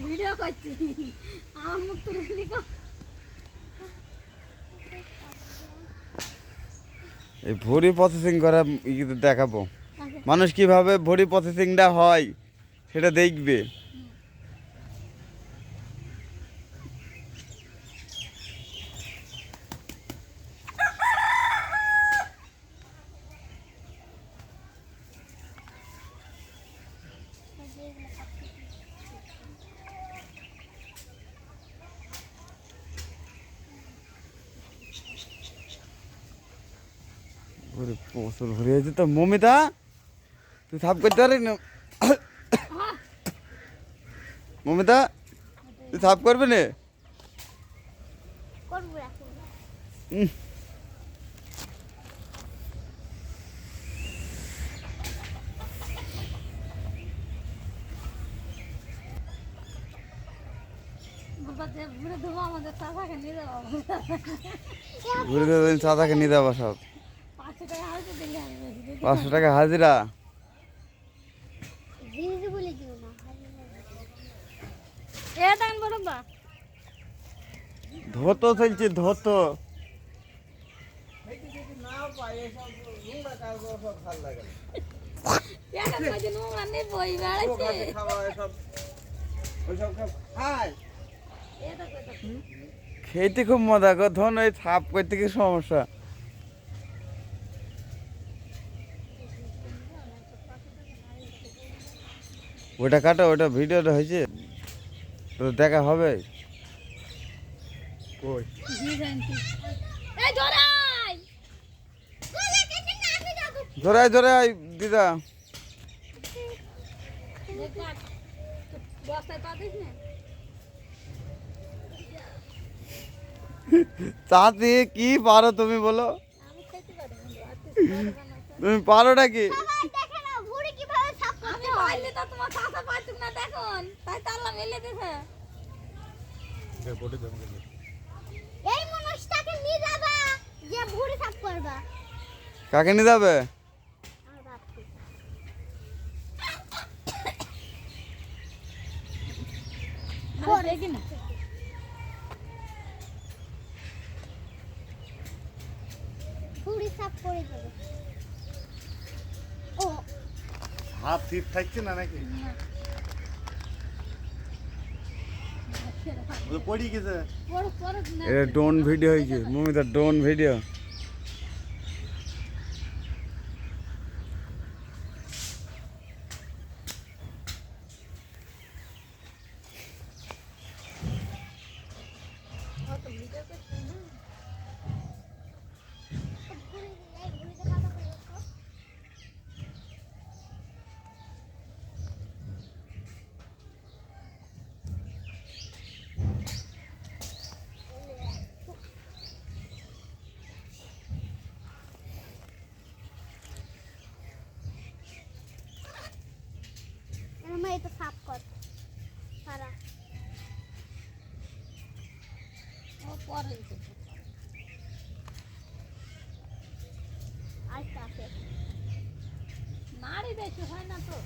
Video করছি আমার মুখ তুলে এই ভরি প্রসেসিং করা দেখাবো, মানুষ কিভাবে ভরি প্রসেসিংটা হয় সেটা দেখবে। প্রচুর ভরি হয়েছে তো। মমিতা তুই সাফ করতে পারি না? মমিতা তুই সাফ করবি না? ঘুরে চাচাকে নিয়ে যাবো সব। 500 টাকা হাজিরা। ধরতো চলছে ধরতো। খেতে খুব মজা গো, ধন ওই সাফ করতে কি সমস্যা। ওটা কাটো, ওটা ভিডিওটা হয়েছে তো দেখা হবে। কই জোরাই জোরাই দিদা। চাচি কি পারো তুমি বলো? তুমি পারোটা কি? কাকে নিয়ে যাবে? হাত ঠিক থাকছে না নাকি? পড়ি গেছে। এটা ড্রোন ভিডিও হয়েছে মমিতা, ড্রোন ভিডিও। এটা সাফ কর সারা ও পরে আচ্ছা আছে নাড়ি বেশি হয় না তো।